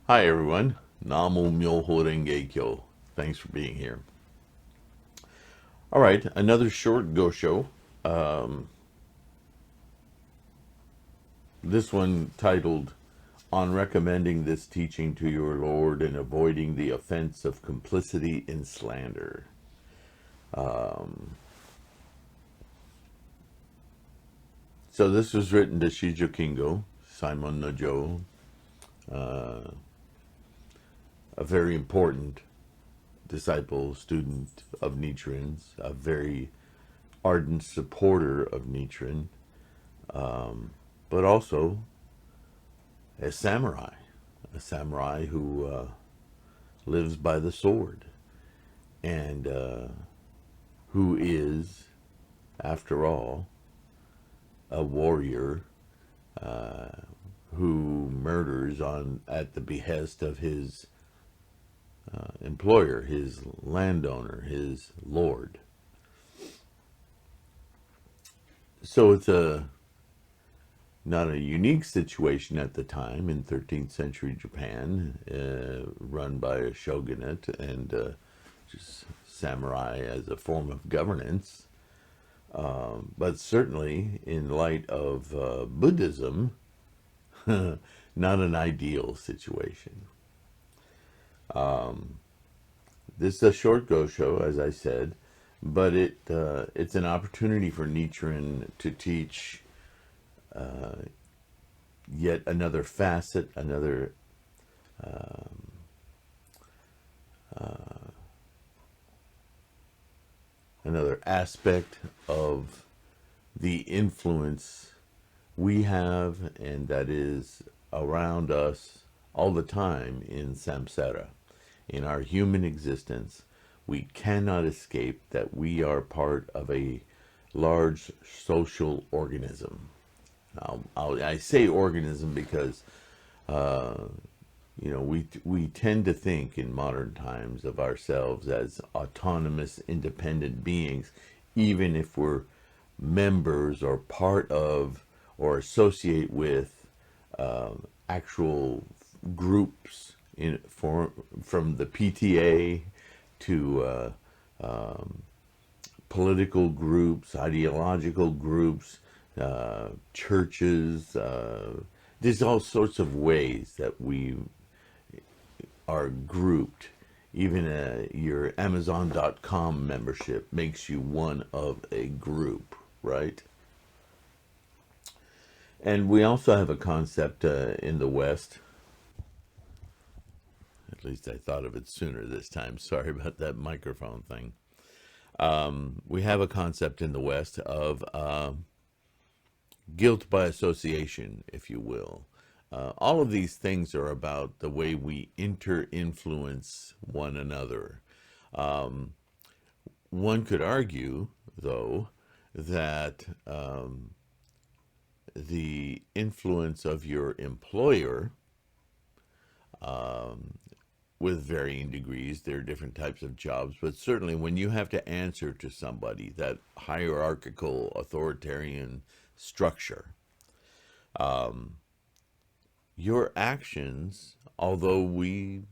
Hi everyone, Namo Myoho Renge Kyo. Thanks for being here. All right, another short go show. Um, this one titled "On Recommending This Teaching to Your Lord and Avoiding the Offense of Complicity in Slander." So this was written to Shijo Kingo, Simon Nojo, a very important disciple, student of Nichiren's, a very ardent supporter of Nichiren, but also a samurai who lives by the sword, and who is, after all, a warrior who murders on at the behest of his employer, his landowner, his lord. So it's a not a unique situation at the time in 13th century Japan, run by a shogunate and just samurai as a form of governance. But certainly, in light of Buddhism, not an ideal situation. This is a short go show, as I said, but it's an opportunity for Nichiren to teach yet another facet, another aspect of the influence we have, and that is around us all the time in samsara, in our human existence. We cannot escape that we are part of a large social organism. I say organism because we tend to think in modern times of ourselves as autonomous, independent beings, even if we're members or part of or associate with actual groups from the PTA to political groups, ideological groups, churches. There's all sorts of ways that we are grouped. Even your Amazon.com membership makes you one of a group, right? And we also have a concept in the West. At least I thought of it sooner this time. Sorry about that microphone thing. We have a concept in the West of guilt by association, if you will. All of these things are about the way we inter-influence one another. One could argue, though, that the influence of your employer, with varying degrees, there are different types of jobs, but certainly when you have to answer to somebody, that hierarchical authoritarian structure, your actions, although we,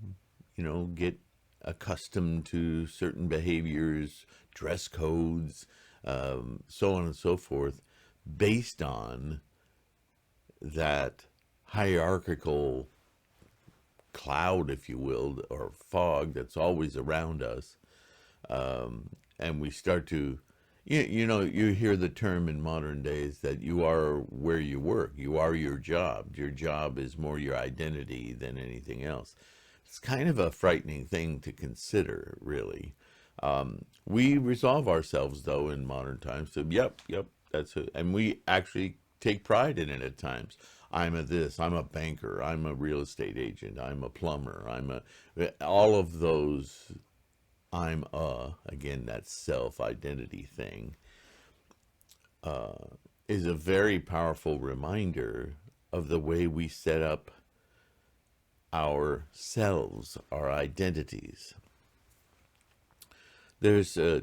get accustomed to certain behaviors, dress codes, so on and so forth, based on that hierarchical cloud, if you will, or fog that's always around us, and we start to, you hear the term in modern days that you are where you work. You are your job. Your job is more your identity than anything else. It's kind of a frightening thing to consider, really. We resolve ourselves, though, in modern times to, yep, that's it. And we actually take pride in it at times. I'm a this, I'm a banker, I'm a real estate agent, I'm a plumber, all of those again, that self identity thing, is a very powerful reminder of the way we set up ourselves, our identities. There's a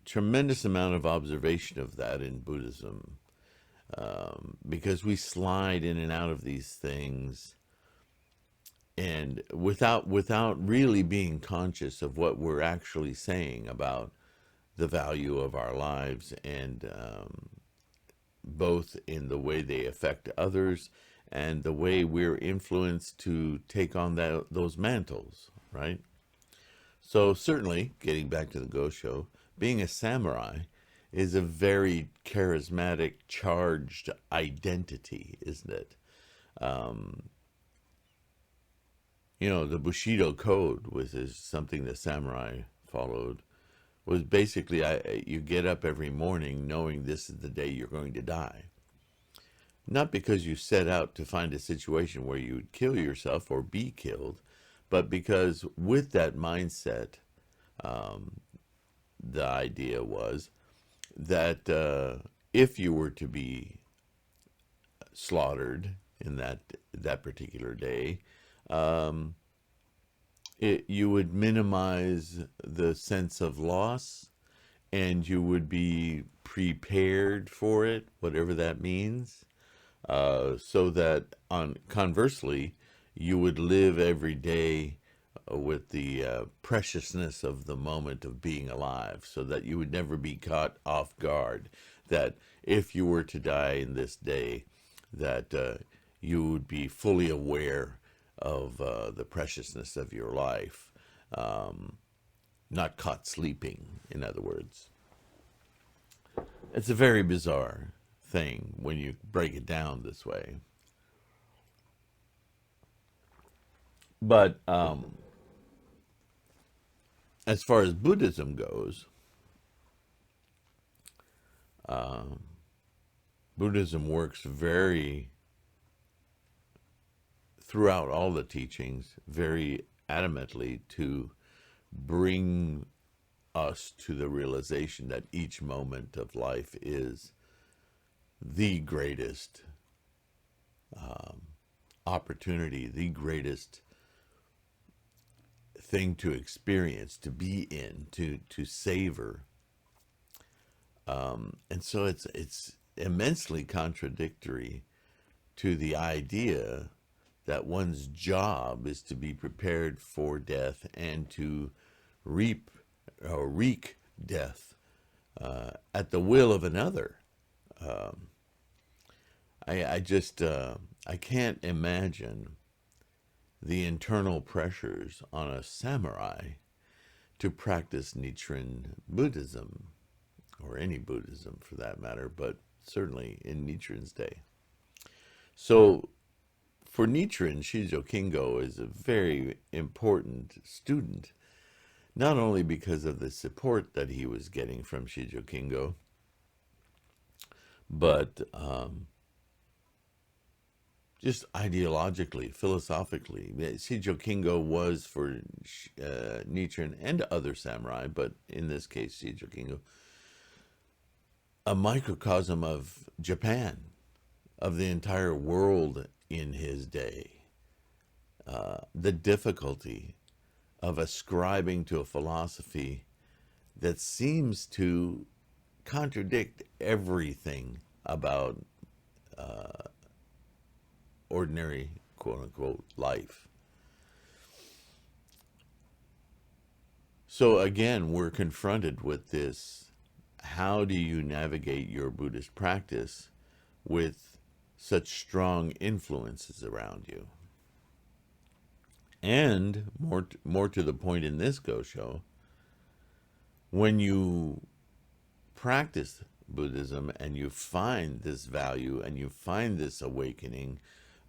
tremendous amount of observation of that in Buddhism, because we slide in and out of these things and without really being conscious of what we're actually saying about the value of our lives, and both in the way they affect others and the way we're influenced to take on those mantles, right? So certainly, getting back to the Go Show, being a samurai is a very charismatic, charged identity, isn't it? Um, the Bushido Code, which is something the samurai followed, was basically you get up every morning knowing this is the day you're going to die. Not because you set out to find a situation where you would kill yourself or be killed, but because with that mindset, um, the idea was that if you were to be slaughtered in that particular day, um, you would minimize the sense of loss, and you would be prepared for it, whatever that means, so that conversely, you would live every day with the preciousness of the moment of being alive, so that you would never be caught off guard, that if you were to die in this day, that you would be fully aware of the preciousness of your life, not caught sleeping, in other words. It's a very bizarre thing when you break it down this way. But as far as Buddhism goes, um, Buddhism works very, throughout all the teachings, very adamantly to bring us to the realization that each moment of life is the greatest um, opportunity, the greatest thing to experience, to be in, to savor. And so it's immensely contradictory to the idea that one's job is to be prepared for death and to reap or wreak death at the will of another. Um, I just I can't imagine the internal pressures on a samurai to practice Nichiren Buddhism, or any Buddhism for that matter, but certainly in Nichiren's day. So for Nichiren, Shijo Kingo is a very important student, not only because of the support that he was getting from Shijo Kingo, but just ideologically, philosophically. Shijo Kingo was for Nichiren and other samurai, but in this case, Shijo Kingo, a microcosm of Japan, of the entire world in his day. The difficulty of ascribing to a philosophy that seems to contradict everything about ordinary, quote unquote, life. So again, we're confronted with this: how do you navigate your Buddhist practice with such strong influences around you? And more to the point in this Go Show, when you practice Buddhism and you find this value and you find this awakening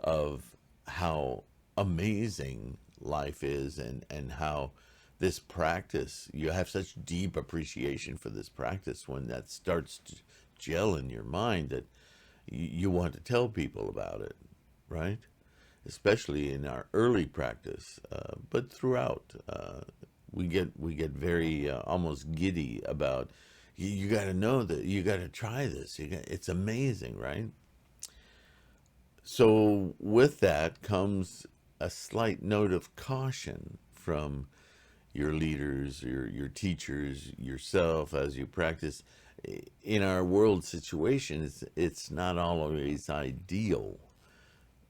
of how amazing life is, and how this practice, you have such deep appreciation for this practice when that starts to gel in your mind that you want to tell people about it, right? Especially in our early practice, but throughout, we get very almost giddy about, you got to know that, you got to try this. It's amazing, right? So with that comes a slight note of caution from your leaders, your teachers, yourself as you practice. In our world situation, it's not always ideal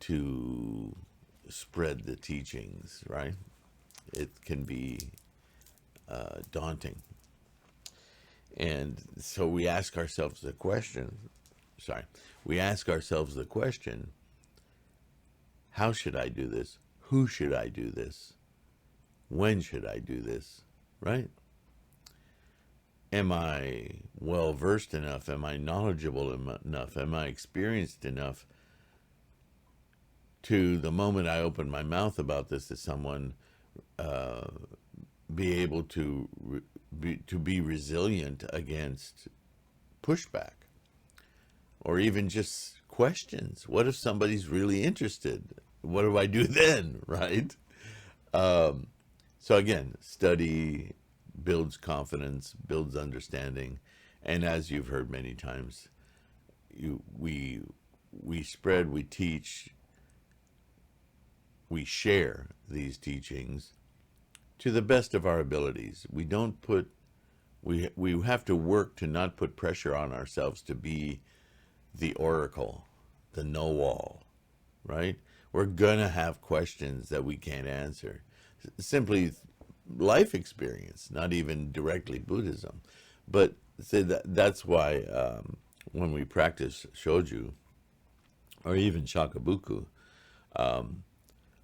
to spread the teachings, right? It can be daunting. And so we ask ourselves the question, how should I do this? Who should I do this? When should I do this? Right? Am I well versed enough? Am I knowledgeable enough? Am I experienced enough to, the moment I open my mouth about this to someone, be able to be resilient against pushback, or even just questions? What if somebody's really interested? What do I do then, right? So again, study builds confidence, builds understanding, and as you've heard many times, we spread, we teach, we share these teachings to the best of our abilities. We don't put, we have to work to not put pressure on ourselves to be the oracle, the know-all, right? We're gonna have questions that we can't answer. Simply life experience, not even directly Buddhism. But say that's why when we practice shoju or even shakabuku,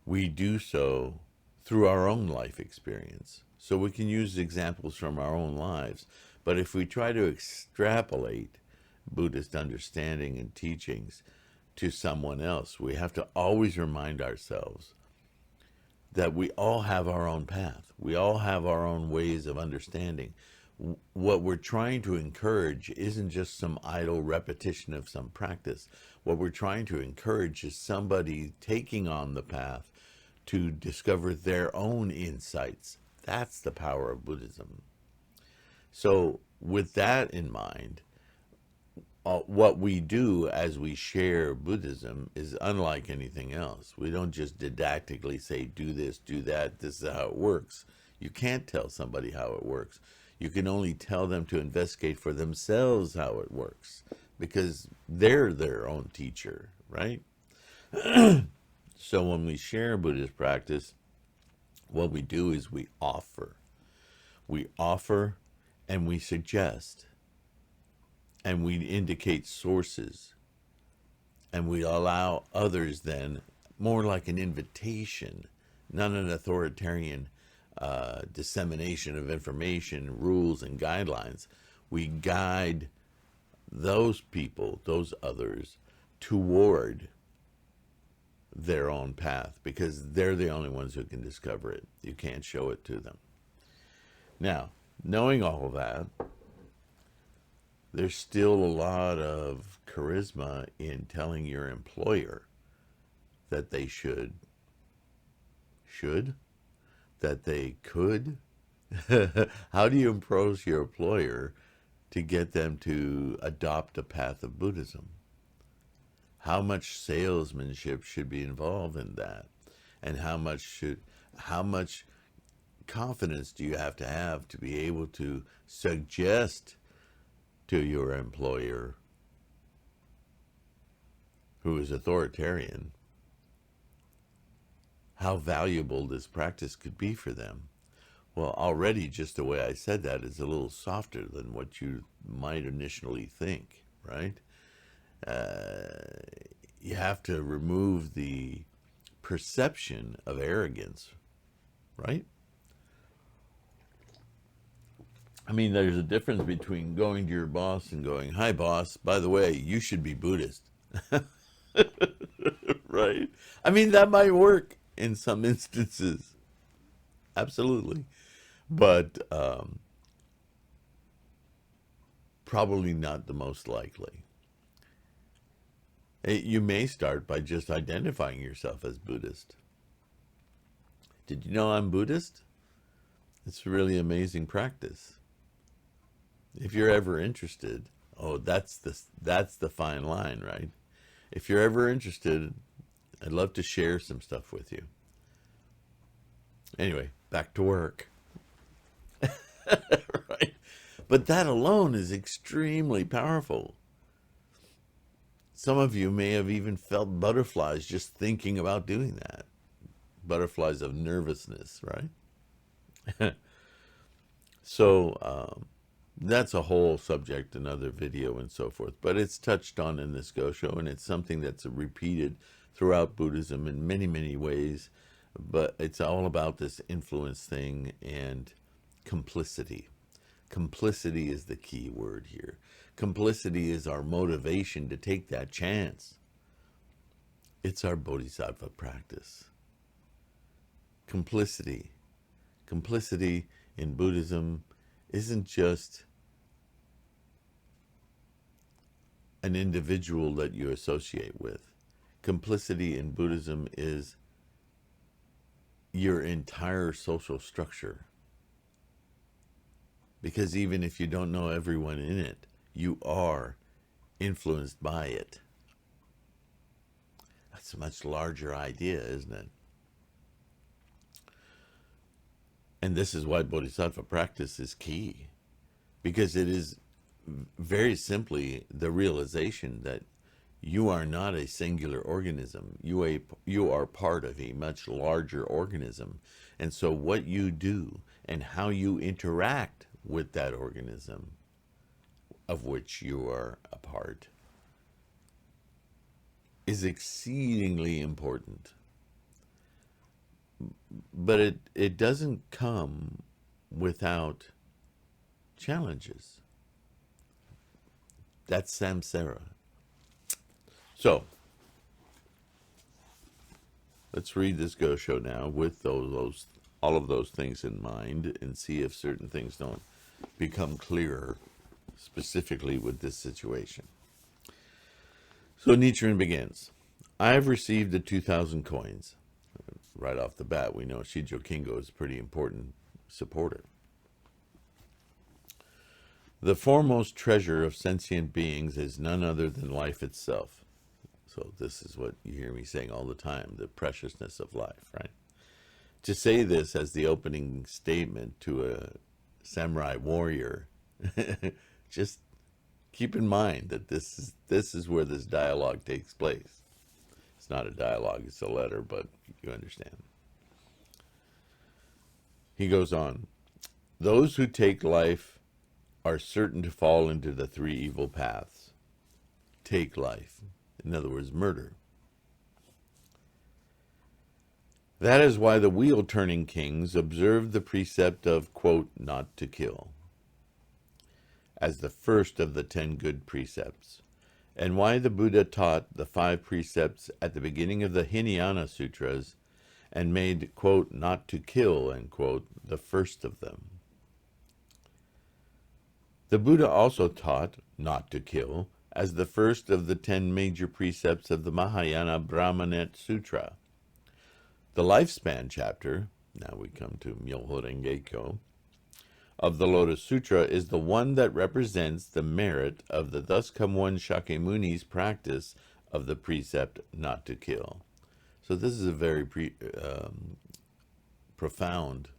we do so through our own life experience. So we can use examples from our own lives. But if we try to extrapolate Buddhist understanding and teachings to someone else, we have to always remind ourselves that we all have our own path. We all have our own ways of understanding. What we're trying to encourage isn't just some idle repetition of some practice. What we're trying to encourage is somebody taking on the path to discover their own insights. That's the power of Buddhism. So with that in mind, what we do as we share Buddhism is unlike anything else. We don't just didactically say, do this, do that, this is how it works. You can't tell somebody how it works. You can only tell them to investigate for themselves how it works, because they're their own teacher, right? So when we share Buddhist practice, what we do is we offer. We offer and we suggest. And we indicate sources, and we allow others then, more like an invitation, not an authoritarian dissemination of information, rules, and guidelines. We guide those people, those others, toward their own path, because they're the only ones who can discover it. You can't show it to them. Now, knowing all of that, there's still a lot of charisma in telling your employer that they should, that they could. How do you approach your employer to get them to adopt a path of Buddhism? How much salesmanship should be involved in that? And how much confidence do you have to be able to suggest to your employer, who is authoritarian, how valuable this practice could be for them? Well, already just the way I said that is a little softer than what you might initially think, right? You have to remove the perception of arrogance, right? I mean, there's a difference between going to your boss and going, "Hi, boss, by the way, you should be Buddhist." Right? I mean, that might work in some instances. Absolutely. But probably not the most likely. You may start by just identifying yourself as Buddhist. Did you know I'm Buddhist? It's a really amazing practice. If you're ever interested, that's the fine line, right? If you're ever interested, I'd love to share some stuff with you. Anyway, back to work. Right? But that alone is extremely powerful. Some of you may have even felt butterflies just thinking about doing that. butterflies of nervousness, right? So that's a whole subject, another video and so forth. But it's touched on in this Go Show, and it's something that's repeated throughout Buddhism in many, many ways. But it's all about this influence thing and complicity. Complicity is the key word here. Complicity is our motivation to take that chance. It's our bodhisattva practice. Complicity. Complicity in Buddhism isn't just an individual that you associate with. Complicity in Buddhism is your entire social structure. Because even if you don't know everyone in it, you are influenced by it. That's a much larger idea, isn't it? And this is why bodhisattva practice is key. Because it is very simply the realization that you are not a singular organism. You are part of a much larger organism. And so what you do and how you interact with that organism of which you are a part is exceedingly important. But it doesn't come without challenges. That's samsara. So, let's read this Go Show now with all of those things in mind and see if certain things don't become clearer, specifically with this situation. So Nichiren begins. I have received the 2,000 coins. Right off the bat, we know Shijo Kingo is a pretty important supporter. The foremost treasure of sentient beings is none other than life itself. So this is what you hear me saying all the time, the preciousness of life, right? To say this as the opening statement to a samurai warrior, just keep in mind that this is where this dialogue takes place. It's not a dialogue, it's a letter, but you understand. He goes on, those who take life are certain to fall into the three evil paths. Take life. In other words, murder. That is why the wheel-turning kings observed the precept of, quote, not to kill, as the first of the 10 good precepts, and why the Buddha taught the 5 precepts at the beginning of the Hinayana Sutras and made, quote, not to kill, end quote, the first of them. The Buddha also taught not to kill as the first of the 10 major precepts of the Mahayana Brahmanet Sutra. The lifespan chapter, now we come to Myoho Renge Kyo, of the Lotus Sutra is the one that represents the merit of the Thus Come One Shakyamuni's practice of the precept not to kill. So this is a very profound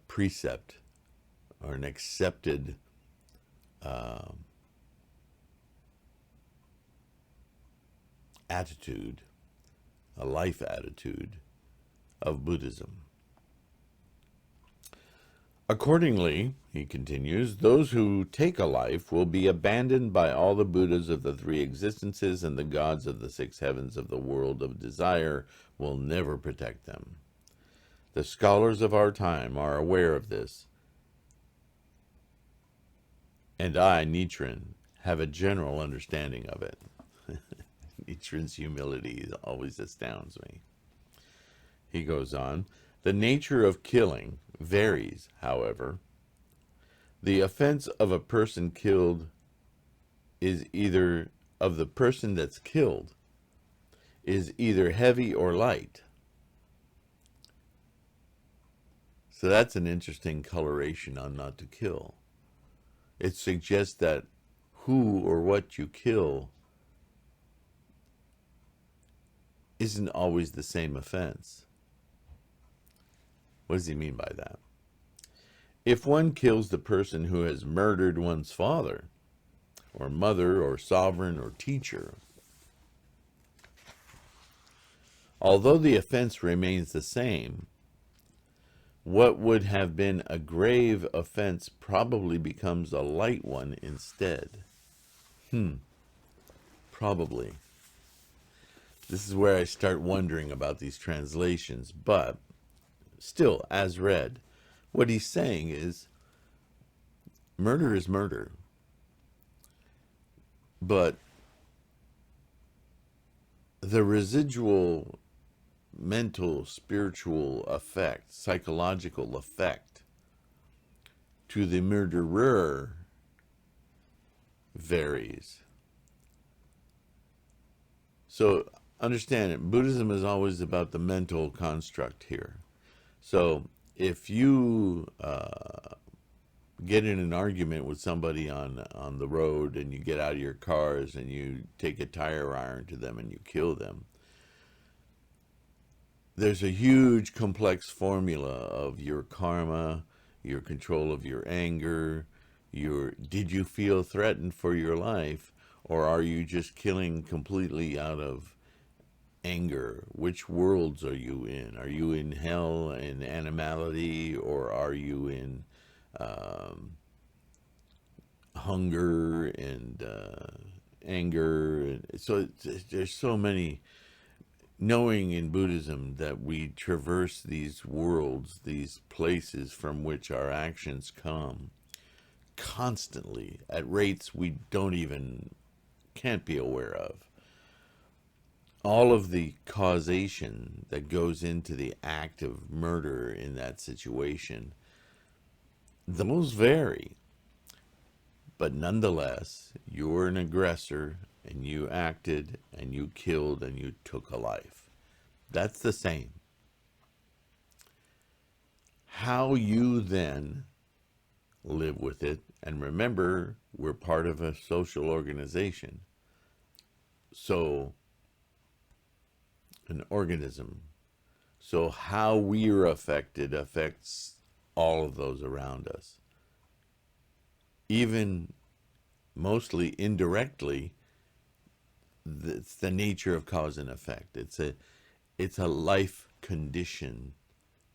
precept, or an accepted attitude, a life attitude of Buddhism. Accordingly, he continues, those who take a life will be abandoned by all the Buddhas of the 3 existences, and the gods of the 6 heavens of the world of desire will never protect them. The scholars of our time are aware of this, and I, Nichiren, have a general understanding of it. Nichiren's humility always astounds me. He goes on, the nature of killing varies, however. The offense of a person killed is either, of the person that's killed, is either heavy or light. So that's an interesting coloration on not to kill. It suggests that who or what you kill isn't always the same offense. What does he mean by that? If one kills the person who has murdered one's father, or mother, or sovereign, or teacher, Although the offense remains the same, what would have been a grave offense probably becomes a light one instead. Probably. This is where I start wondering about these translations, but still, as read, what he's saying is murder is murder, but the residual mental, spiritual effect, psychological effect to the murderer varies. So understand it, Buddhism is always about the mental construct here. So if you get in an argument with somebody on the road and you get out of your cars and you take a tire iron to them and you kill them, there's a huge complex formula of your karma, your control of your anger, did you feel threatened for your life, or are you just killing completely out of anger? Which worlds are you in? Are you in hell and animality, or are you in hunger and anger? So there's so many, knowing in Buddhism that we traverse these worlds, these places from which our actions come constantly at rates we can't be aware of. All of the causation that goes into the act of murder in that situation, those vary. But nonetheless, you're an aggressor and you acted and you killed and you took a life. That's the same. How you then live with it, and remember, we're part of a social organization. So, an organism. So how we are affected affects all of those around us. Even mostly indirectly, it's the nature of cause and effect. It's a life condition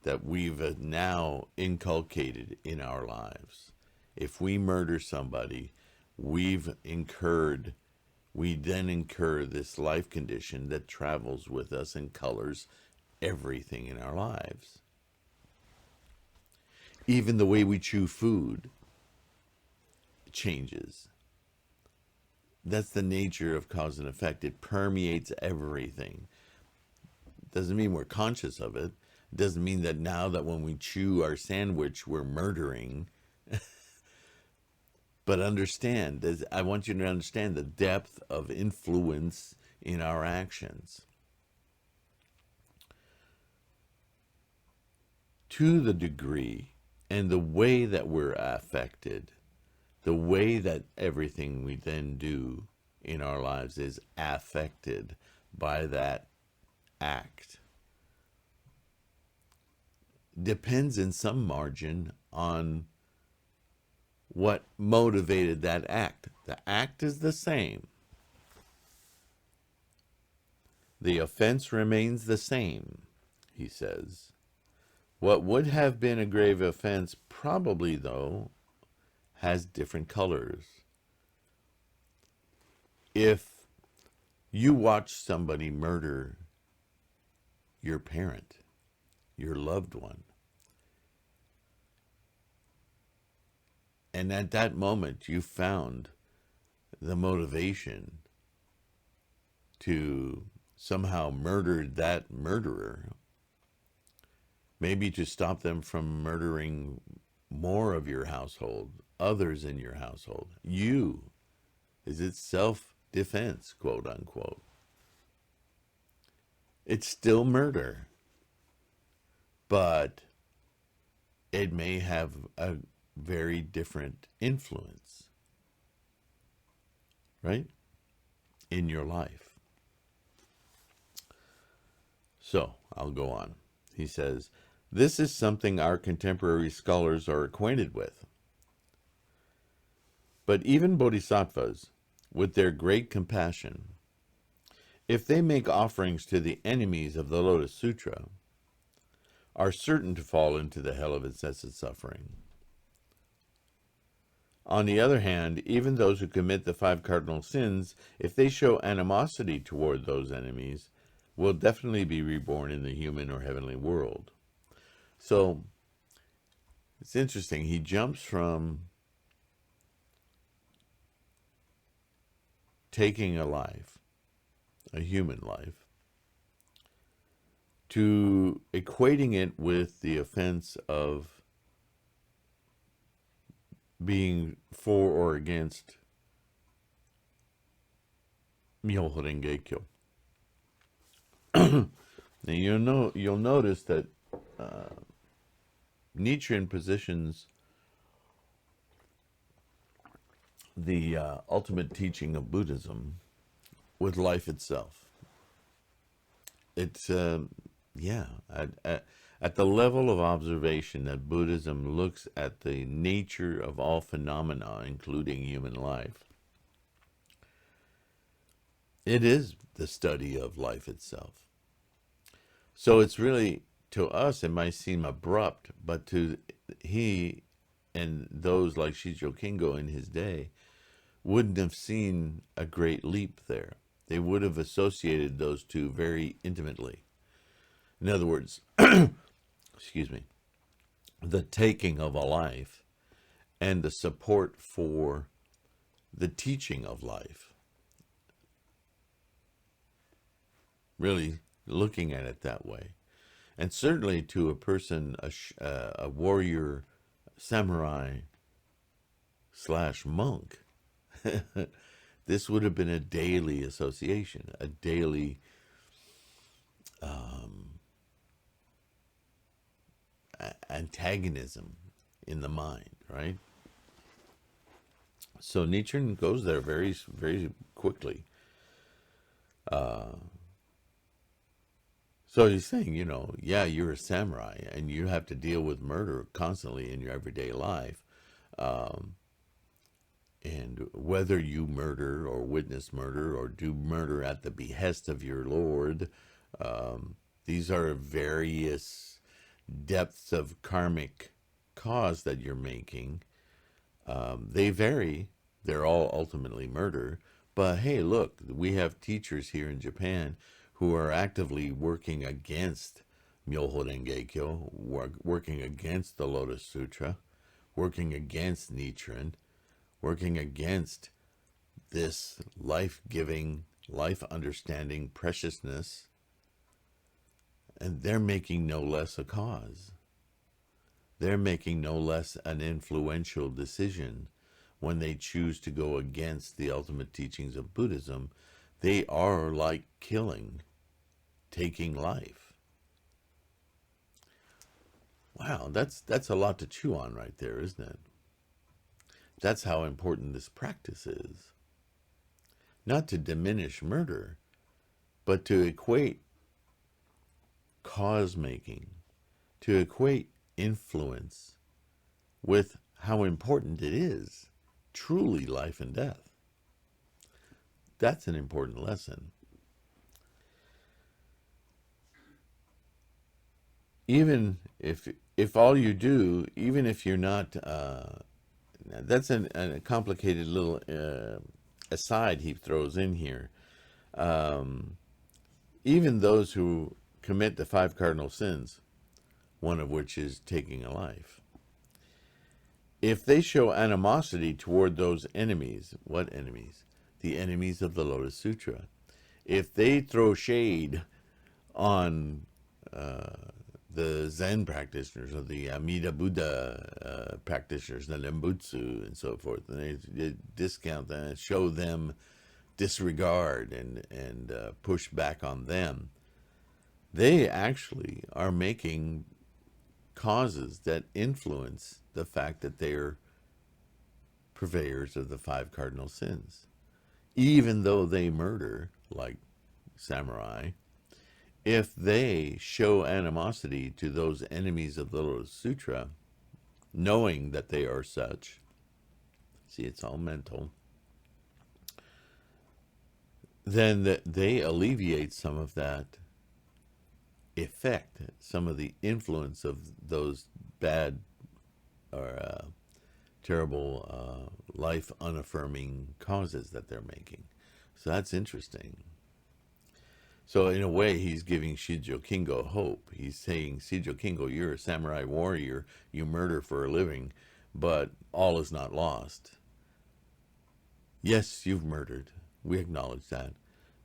that we've now inculcated in our lives. If we murder somebody, we then incur this life condition that travels with us and colors everything in our lives. Even the way we chew food changes. That's the nature of cause and effect. It permeates everything. Doesn't mean we're conscious of it. It doesn't mean that now that when we chew our sandwich, we're murdering. But understand, I want you to understand the depth of influence in our actions. To the degree and the way that we're affected, the way that everything we then do in our lives is affected by that act, depends in some margin on what motivated that act. The act is the same. The offense remains the same, he says. What would have been a grave offense probably, though, has different colors. If you watch somebody murder your parent, your loved one, and at that moment you found the motivation to somehow murder that murderer, maybe to stop them from murdering more of your household, others in your household. Is it self-defense, quote unquote? It's still murder, but it may have a very different influence, right, in your life. So, I'll go on. He says, this is something our contemporary scholars are acquainted with. But even bodhisattvas, with their great compassion, if they make offerings to the enemies of the Lotus Sutra, are certain to fall into the hell of incessant suffering. On the other hand, even those who commit the 5 cardinal sins, if they show animosity toward those enemies, will definitely be reborn in the human or heavenly world. So, it's interesting. He jumps from taking a life, a human life, to equating it with the offense of being for or against Myoho Renge Kyo. Now you'll notice that Nichiren positions the ultimate teaching of Buddhism with life itself. It's at the level of observation that Buddhism looks at the nature of all phenomena, including human life. It is the study of life itself. So it's really, to us, it might seem abrupt, but to he and those like Shijo Kingo in his day wouldn't have seen a great leap there. They would have associated those two very intimately. In other words, excuse me, the taking of a life and the support for the teaching of life. Really looking at it that way. And certainly to a person, a warrior, samurai / monk, this would have been a daily association, a daily antagonism in the mind, right? So Nichiren goes there very, very quickly. So he's saying, you're a samurai and you have to deal with murder constantly in your everyday life. And whether you murder or witness murder or do murder at the behest of your Lord, these are various depths of karmic cause that you're making. They vary. They're all ultimately murder. But hey, look, we have teachers here in Japan who are actively working against Myoho Renge Kyo, working against the Lotus Sutra, working against Nichiren, working against this life-giving, life-understanding preciousness, and they're making no less a cause. They're making no less an influential decision when they choose to go against the ultimate teachings of Buddhism. They are like killing, taking life. Wow, that's a lot to chew on right there, isn't it? That's how important this practice is. Not to diminish murder, but to equate cause-making, to equate influence with how important it is, truly life and death. That's an important lesson. Even if all you do, even if you're not, that's a complicated little aside he throws in here. Even those who commit the 5 cardinal sins, one of which is taking a life, if they show animosity toward those enemies, what enemies? The enemies of the Lotus Sutra. If they throw shade on the Zen practitioners or the Amida Buddha practitioners, the Nembutsu and so forth, and they discount them and show them disregard and push back on them, they actually are making causes that influence the fact that they're purveyors of the 5 cardinal sins. Even though they murder, like samurai, if they show animosity to those enemies of the Lotus Sutra, knowing that they are such, see, it's all mental, then they alleviate some of that effect, some of the influence of those bad or terrible life unaffirming causes that they're making. So that's interesting. So in a way, he's giving Shijo Kingo hope. He's saying, Shijo Kingo, you're a samurai warrior, you murder for a living, but all is not lost. Yes, you've murdered. We acknowledge that.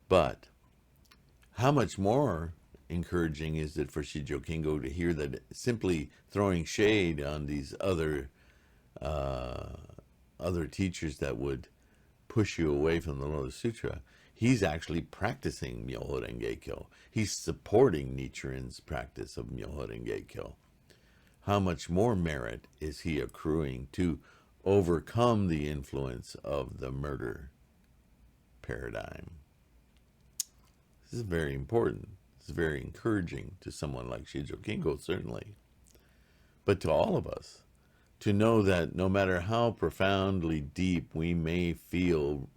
But how much more encouraging is it for Shijo Kingo to hear that simply throwing shade on these other teachers that would push you away from the Lotus Sutra, he's actually practicing Myoho Renge Kyo. He's supporting Nichiren's practice of Myoho Renge Kyo. How much more merit is he accruing to overcome the influence of the murder paradigm? This is very important. This is very encouraging to someone like Shijo Kingo, certainly. But to all of us, to know that no matter how profoundly deep we may feel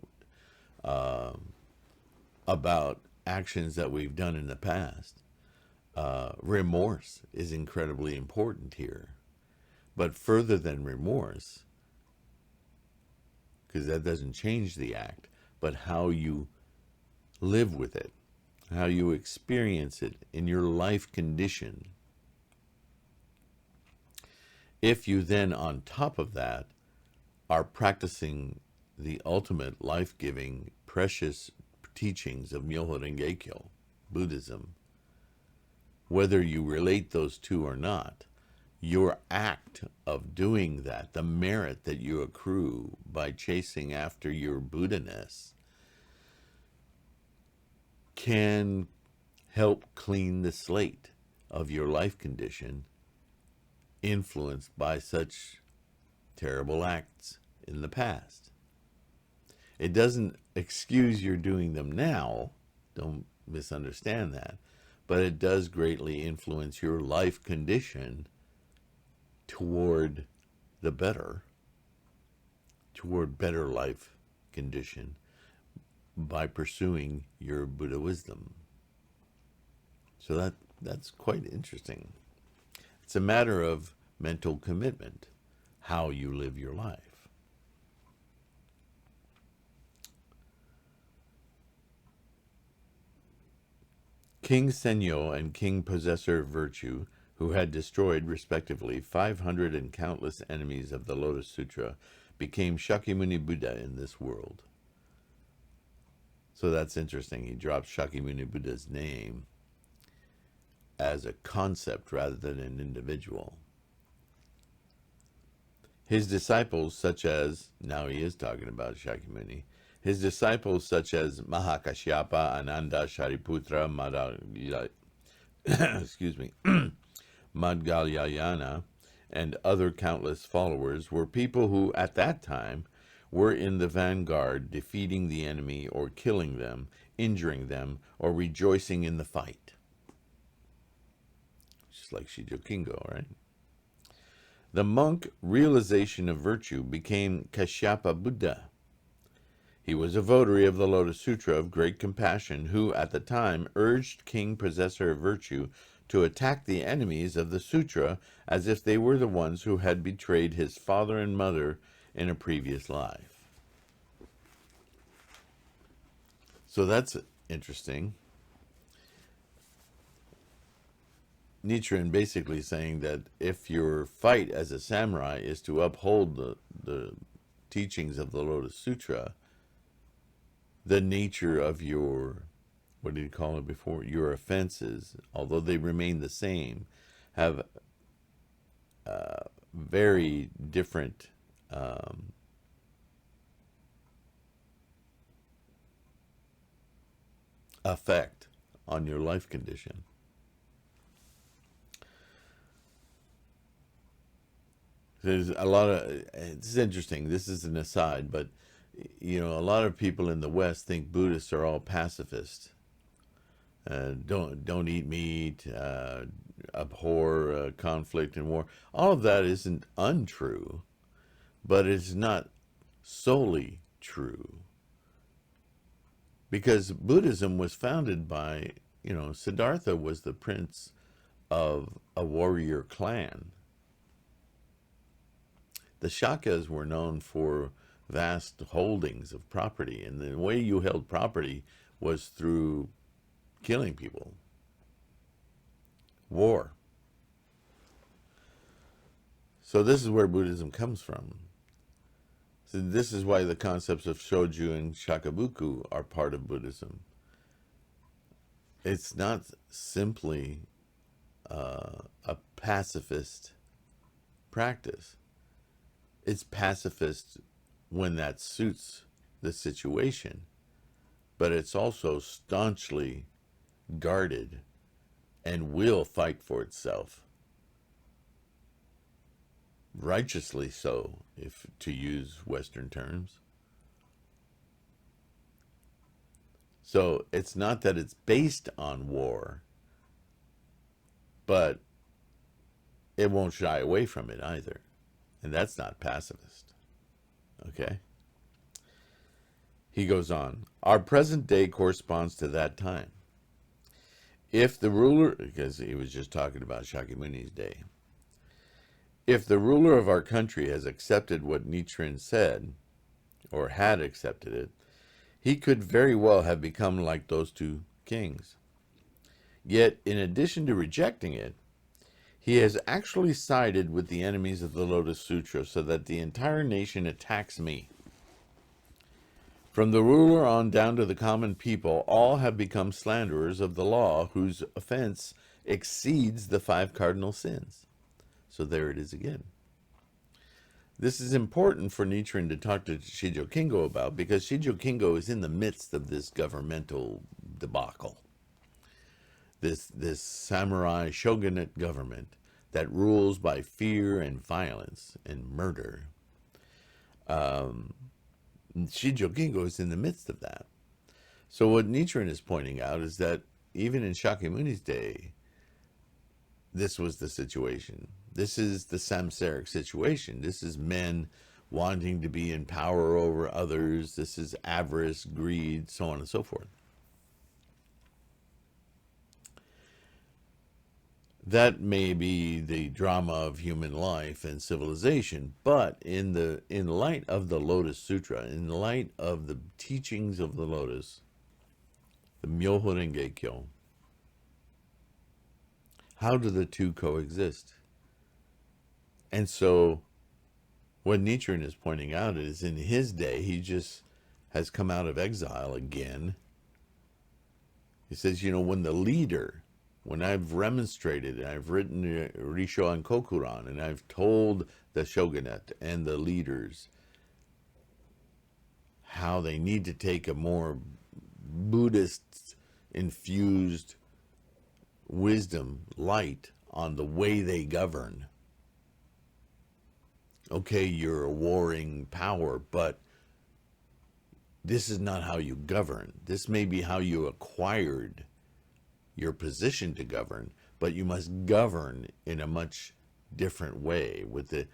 about actions that we've done in the past, remorse is incredibly important here. But further than remorse, because that doesn't change the act, but how you live with it, how you experience it in your life condition. If you then, on top of that, are practicing the ultimate life-giving, precious teachings of Myoho Renge Kyo, Buddhism, whether you relate those two or not, your act of doing that, the merit that you accrue by chasing after your Buddha-ness, can help clean the slate of your life condition influenced by such terrible acts in the past. It doesn't excuse your doing them now, don't misunderstand that, but it does greatly influence your life condition toward the better, toward better life condition by pursuing your Buddha wisdom. So that's quite interesting. It's a matter of mental commitment, how you live your life. King Senyo and King Possessor of Virtue, who had destroyed, respectively, 500 and countless enemies of the Lotus Sutra, became Shakyamuni Buddha in this world. So that's interesting. He drops Shakyamuni Buddha's name as a concept rather than an individual. His disciples, such as, now he is talking about Shakyamuni, his disciples such as Mahakashyapa, Ananda, Shariputra, Madgalyayana, and other countless followers were people who, at that time, were in the vanguard, defeating the enemy or killing them, injuring them, or rejoicing in the fight. Just like Shijo Kingo, right? The monk realization of virtue became Kashyapa Buddha. He was a votary of the Lotus Sutra of great compassion, who at the time urged King Possessor of Virtue to attack the enemies of the sutra as if they were the ones who had betrayed his father and mother in a previous life. So that's interesting. Nichiren basically saying that if your fight as a samurai is to uphold the teachings of the Lotus Sutra, the nature of your, what did he call it before, your offenses, although they remain the same, have very different effect on your life condition. There's a lot of, this is interesting, this is an aside, but you know, a lot of people in the West think Buddhists are all pacifists. Don't eat meat, abhor conflict and war. All of that isn't untrue, but it's not solely true. because Buddhism was founded by, Siddhartha was the prince of a warrior clan. The Shakyas were known for vast holdings of property, and the way you held property was through killing people, war. So this is where Buddhism comes from. So this is why the concepts of shoju and shakabuku are part of Buddhism. It's not simply a pacifist practice. It's pacifist when that suits the situation, but it's also staunchly guarded and will fight for itself. Righteously so, if to use Western terms. So it's not that it's based on war, but it won't shy away from it either. And that's not pacifist. Okay? He goes on, our present day corresponds to that time. If the ruler, because he was just talking about Shakyamuni's day, if the ruler of our country has accepted what Nichiren said, or had accepted it, he could very well have become like those two kings. Yet, in addition to rejecting it, he has actually sided with the enemies of the Lotus Sutra so that the entire nation attacks me. From the ruler on down to the common people, all have become slanderers of the law whose offense exceeds the 5 cardinal sins. So there it is again. This is important for Nichiren to talk to Shijo Kingo about, because Shijo Kingo is in the midst of this governmental debacle. This samurai shogunate government that rules by fear and violence and murder. Shijo Kingo is in the midst of that. So what Nichiren is pointing out is that even in Shakyamuni's day, this was the situation. This is the samsaric situation. This is men wanting to be in power over others. This is avarice, greed, so on and so forth. That may be the drama of human life and civilization, but in light of the Lotus Sutra, in light of the teachings of the Lotus, the Myoho Renge Kyo, how do the two coexist? And so what Nichiren is pointing out is, in his day, he just has come out of exile again. He says, when the leader, when I've remonstrated and I've written Risho and Kokuran and I've told the shogunate and the leaders how they need to take a more Buddhist-infused wisdom, light on the way they govern. Okay, you're a warring power, but this is not how you govern. This may be how you acquired your position to govern, but you must govern in a much different way with the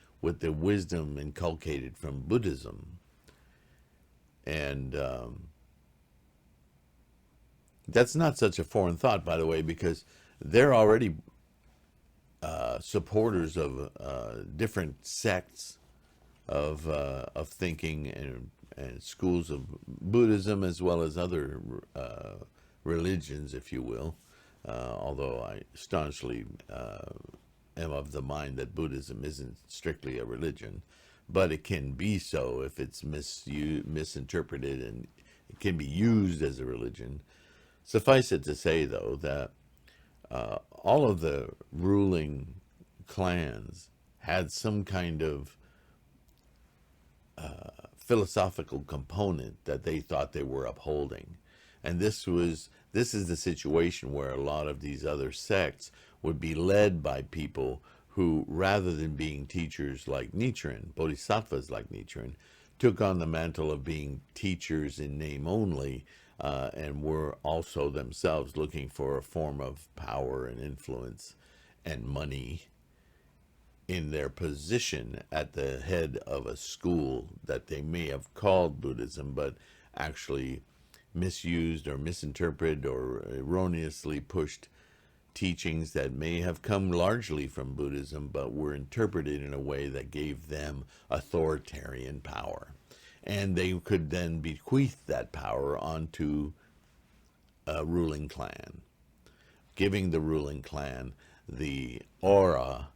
wisdom inculcated from Buddhism. And that's not such a foreign thought, by the way, because they're already supporters of different sects of thinking and schools of Buddhism, as well as other religions, if you will. Although I staunchly am of the mind that Buddhism isn't strictly a religion, but it can be so if it's misinterpreted and it can be used as a religion. Suffice it to say, though, that all of the ruling clans had some kind of philosophical component that they thought they were upholding. And this is the situation where a lot of these other sects would be led by people who, rather than being teachers like Nichiren, bodhisattvas like Nichiren, took on the mantle of being teachers in name only, and were also themselves looking for a form of power and influence and money in their position at the head of a school that they may have called Buddhism, but actually misused or misinterpreted or erroneously pushed teachings that may have come largely from Buddhism, but were interpreted in a way that gave them authoritarian power. And they could then bequeath that power onto a ruling clan, giving the ruling clan the aura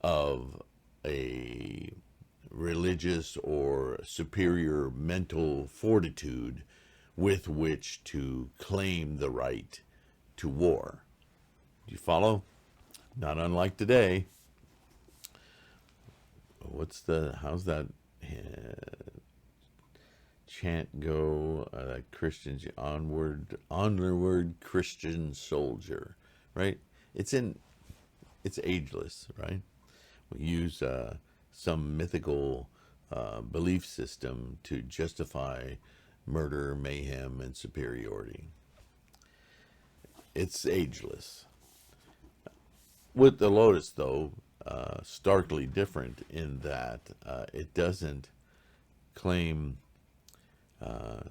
of a religious or superior mental fortitude with which to claim the right to war. Do you follow? Not unlike today. How's that chant go? Christians, onward Christian soldier, right? It's ageless, right? We use some mythical belief system to justify murder, mayhem, and superiority. It's ageless. With the Lotus, though, starkly different in that it doesn't claim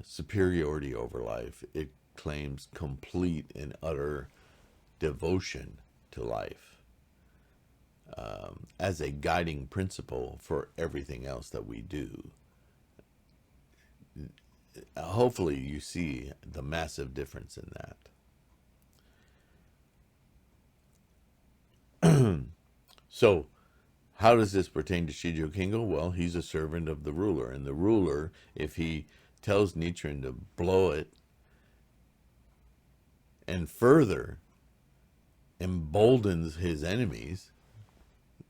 superiority over life. It claims complete and utter devotion to life as a guiding principle for everything else that we do. Hopefully you see the massive difference in that. So, how does this pertain to Shijo Kingo? Well, he's a servant of the ruler, and the ruler, if he tells Nichiren to blow it and further emboldens his enemies,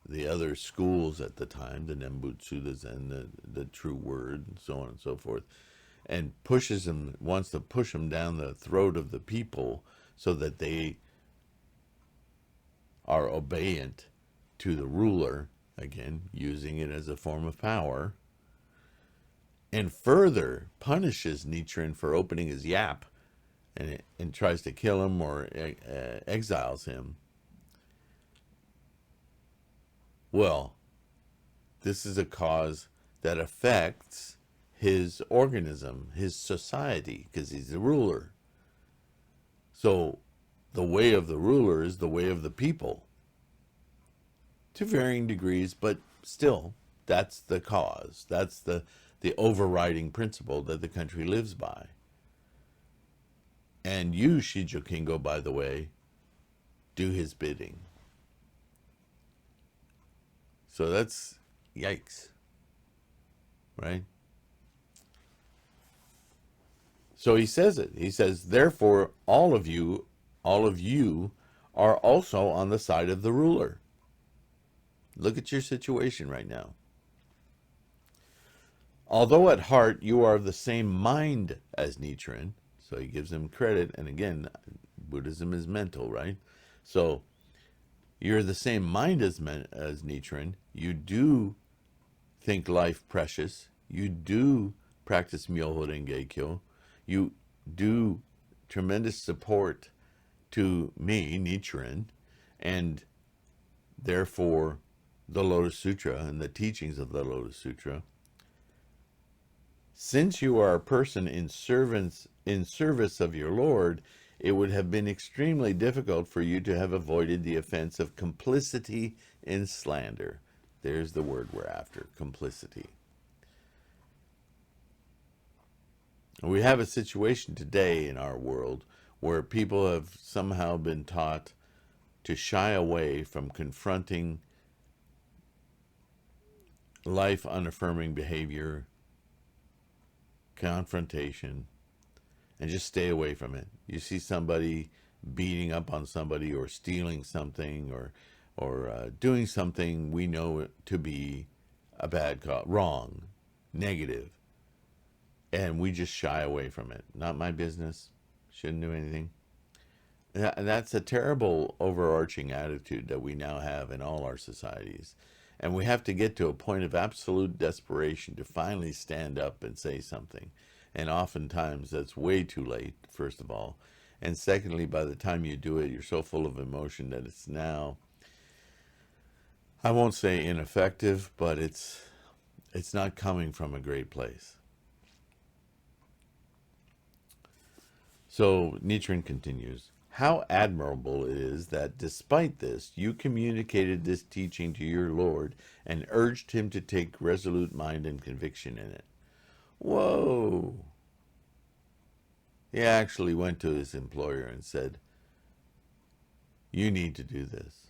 the other schools at the time, the Nembutsu, the Zen, the True Word, and so on and so forth, and wants to push him down the throat of the people so that they are obedient to the ruler, again, using it as a form of power, and further punishes Nichiren for opening his yap and tries to kill him or exiles him. Well, this is a cause that affects his organism, his society, because he's the ruler. So the way of the ruler is the way of the people, to varying degrees, but still, that's the cause. That's the overriding principle that the country lives by. And you, Shijo Kingo, by the way, do his bidding. So that's yikes, right? So he says it. He says, therefore, all of you are also on the side of the ruler. Look at your situation right now. Although at heart you are of the same mind as Nichiren, so he gives him credit, and again, Buddhism is mental, right? So you're the same mind as Nichiren. You do think life precious. You do practice Myoho Renge Kyo. You do tremendous support to me, Nichiren, and therefore the Lotus Sutra and the teachings of the Lotus Sutra. Since you are a person in service of your Lord, it would have been extremely difficult for you to have avoided the offense of complicity in slander. There's the word we're after, complicity. We have a situation today in our world where people have somehow been taught to shy away from confronting life unaffirming behavior, confrontation, and just stay away from it. You see somebody beating up on somebody or stealing something or doing something we know to be a bad cause, wrong, negative, and we just shy away from it. Not my business. Shouldn't do anything. That's a terrible overarching attitude that we now have in all our societies. And we have to get to a point of absolute desperation to finally stand up and say something. And oftentimes that's way too late, first of all. And secondly, by the time you do it, you're so full of emotion that it's now, I won't say ineffective, but it's not coming from a great place. So Nichiren continues, how admirable it is that despite this, you communicated this teaching to your Lord and urged him to take resolute mind and conviction in it. Whoa. He actually went to his employer and said, you need to do this.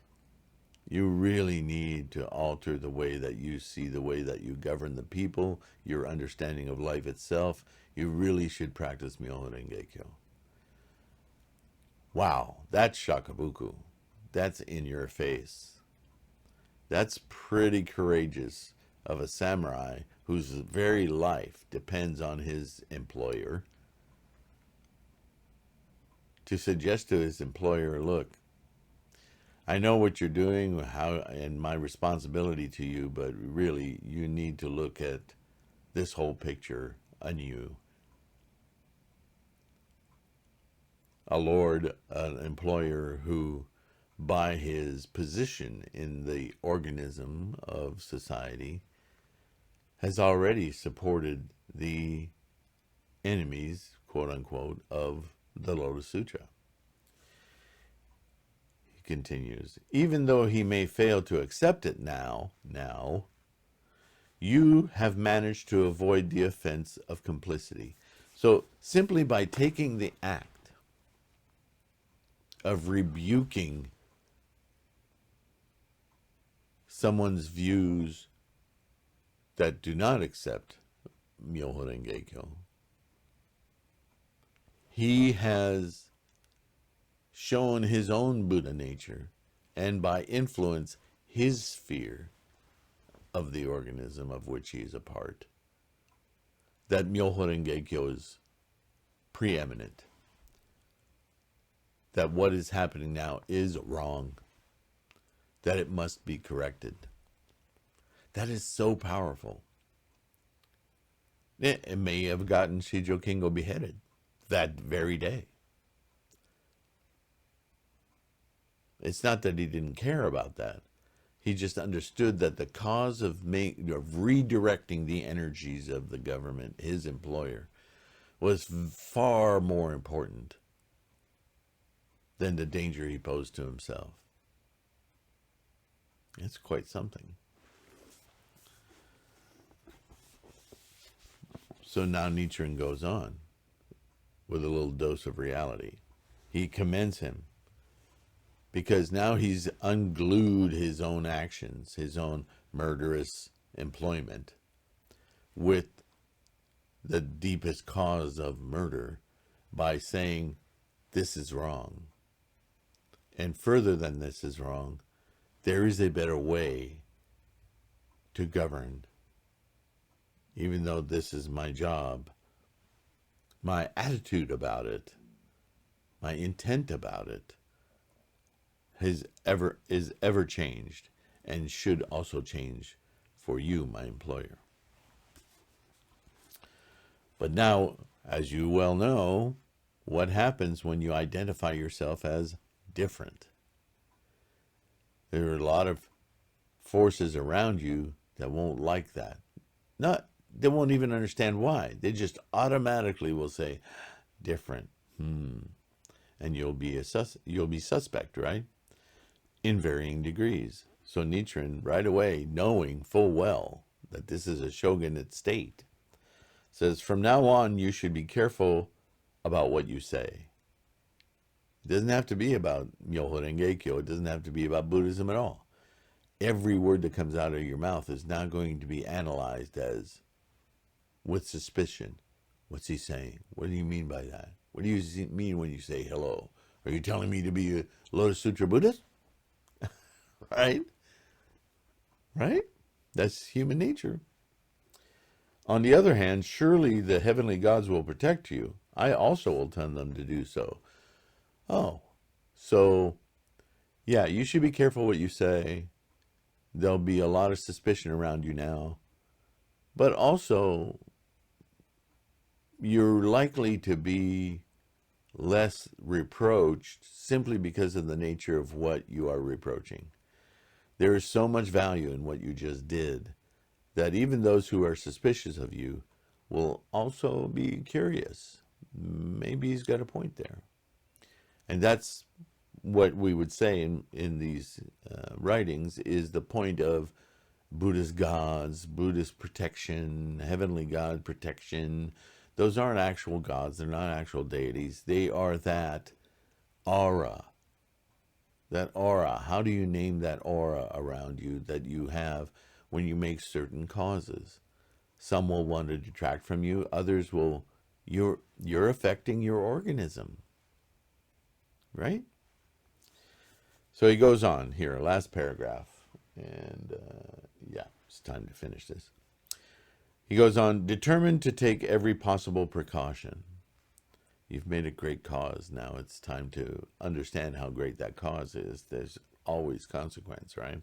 You really need to alter the way that you see, the way that you govern the people, your understanding of life itself. You really should practice Myoho Renge-kyo. Wow, that's shakabuku. That's in your face. That's pretty courageous of a samurai whose very life depends on his employer to suggest to his employer, look, I know what you're doing, how, and my responsibility to you, but really you need to look at this whole picture anew. A lord, an employer who, by his position in the organism of society, has already supported the enemies, quote unquote, of the Lotus Sutra. He continues, even though he may fail to accept it now, you have managed to avoid the offense of complicity. So simply by taking the act of rebuking someone's views that do not accept Myoho Renge-kyo, he has shown his own Buddha nature, and by influence, his sphere of the organism of which he is a part, that Myoho Renge-kyo is preeminent, that what is happening now is wrong, that it must be corrected. That is so powerful. It may have gotten Shijo Kingo beheaded that very day. It's not that he didn't care about that. He just understood that the cause of redirecting the energies of the government, his employer, was far more important than the danger he posed to himself. It's quite something. So now Nichiren goes on with a little dose of reality. He commends him because now he's unglued his own actions, his own murderous employment with the deepest cause of murder by saying this is wrong. And further than this is wrong, there is a better way to govern. Even though this is my job, my attitude about it, my intent about it is ever changed and should also change for you, my employer. But now, as you well know, what happens when you identify yourself as different? There are a lot of forces around you that won't like that. They won't even understand why. They just automatically will say, different. And you'll be suspect, right? In varying degrees. So Nichiren, right away, knowing full well that this is a shogunate state, says, from now on, you should be careful about what you say. It doesn't have to be about Myoho Renge-kyo. It doesn't have to be about Buddhism at all. Every word that comes out of your mouth is now going to be analyzed as with suspicion. What's he saying? What do you mean by that? What do you mean when you say hello? Are you telling me to be a Lotus Sutra Buddhist? Right? Right? That's human nature. On the other hand, surely the heavenly gods will protect you. I also will tell them to do so. Oh, so yeah, you should be careful what you say. There'll be a lot of suspicion around you now. But also, you're likely to be less reproached simply because of the nature of what you are reproaching. There is so much value in what you just did that even those who are suspicious of you will also be curious maybe he's got a point there. And that's what we would say in these writings is the point of Buddhist gods, Buddhist protection, heavenly God protection. Those aren't actual gods. They're not actual deities. They are that aura. That aura. How do you name that aura around you that you have when you make certain causes? Some will want to detract from you. Others will. You're affecting your organism, right? So he goes on here, last paragraph, and yeah, it's time to finish this. He goes on, determined to take every possible precaution. You've made a great cause. Now it's time to understand how great that cause is. There's always consequence, right?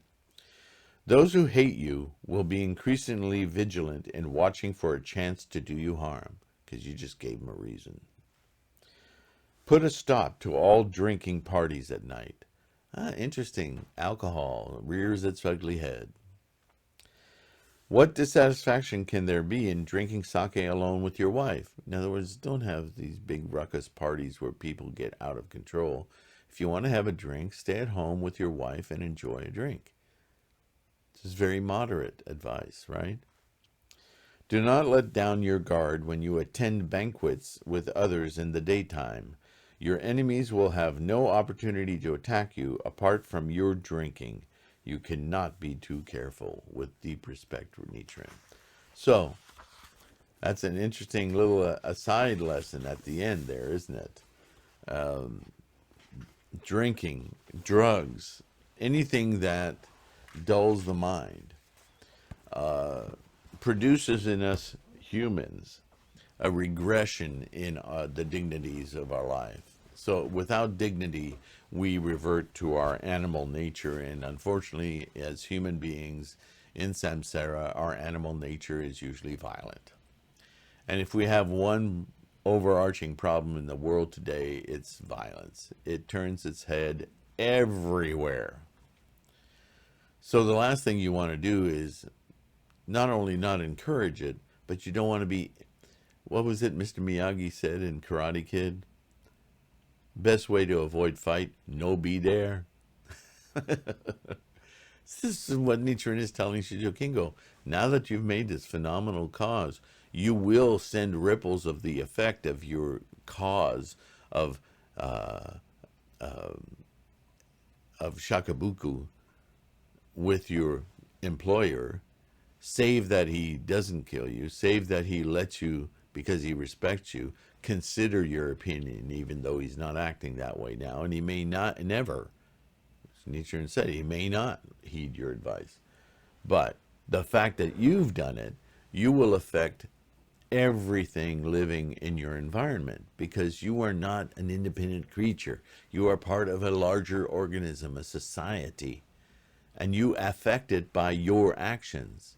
Those who hate you will be increasingly vigilant in watching for a chance to do you harm, because you just gave them a reason. Put a stop to all drinking parties at night. Interesting. Alcohol rears its ugly head. What dissatisfaction can there be in drinking sake alone with your wife? In other words, don't have these big ruckus parties where people get out of control. If you want to have a drink, stay at home with your wife and enjoy a drink. This is very moderate advice, right? Do not let down your guard when you attend banquets with others in the daytime. Your enemies will have no opportunity to attack you apart from your drinking. You cannot be too careful. With deep respect for Nichiren. So, that's an interesting little aside lesson at the end there, isn't it? Drinking, drugs, anything that dulls the mind, produces in us humans a regression in the dignities of our life. So without dignity, we revert to our animal nature, and unfortunately, as human beings in samsara, our animal nature is usually violent. And if we have one overarching problem in the world today, it's violence. It turns its head everywhere. So the last thing you want to do is not only not encourage it, but you don't want to be, what was it Mr. Miyagi said in Karate Kid? Best way to avoid fight, no be there. This is what Nichiren is telling Shijo Kingo. Now that you've made this phenomenal cause, you will send ripples of the effect of your cause of shakabuku with your employer. Save that he doesn't kill you. Save that he lets you, because he respects you, consider your opinion, even though he's not acting that way now. And he may not, never, as Nichiren said, he may not heed your advice. But the fact that you've done it, you will affect everything living in your environment, because you are not an independent creature. You are part of a larger organism, a society, and you affect it by your actions.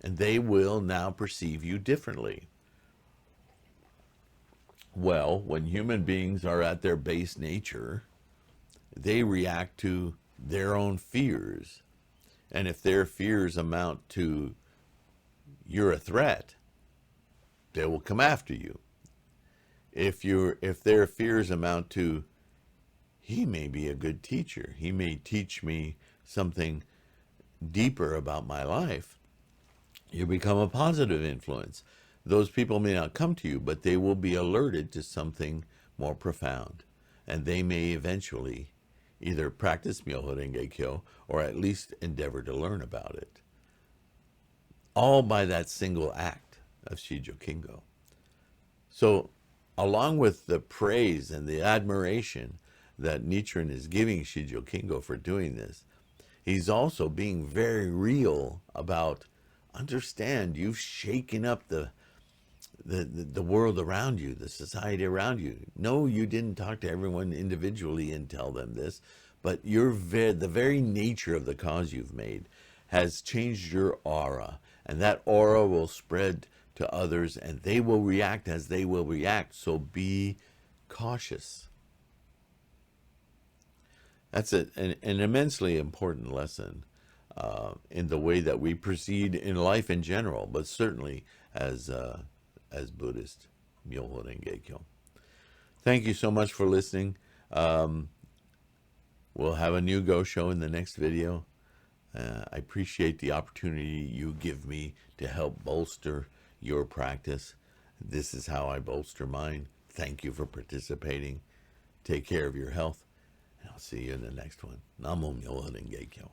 And they will now perceive you differently. Well, when human beings are at their base nature, they react to their own fears. And if their fears amount to you're a threat, they will come after you. If their fears amount to he may be a good teacher, he may teach me something deeper about my life, you become a positive influence. Those people may not come to you, but they will be alerted to something more profound. And they may eventually either practice Myoho Renge Kyo or at least endeavor to learn about it. All by that single act of Shijo Kingo. So, along with the praise and the admiration that Nichiren is giving Shijo Kingo for doing this, he's also being very real about, understand, you've shaken up the world around you, the society around you. No, you didn't talk to everyone individually and tell them this, but the very nature of the cause you've made has changed your aura, and that aura will spread to others, and they will react as they will react. So be cautious. That's an immensely important lesson in the way that we proceed in life in general, but certainly as Buddhists. Myoho Renge Kyo. Thank you so much for listening. We'll have a new Go show in the next video. I appreciate the opportunity you give me to help bolster your practice. This is how I bolster mine. Thank you for participating. Take care of your health, and I'll see you in the next one. Namo Myoho Renge Kyo.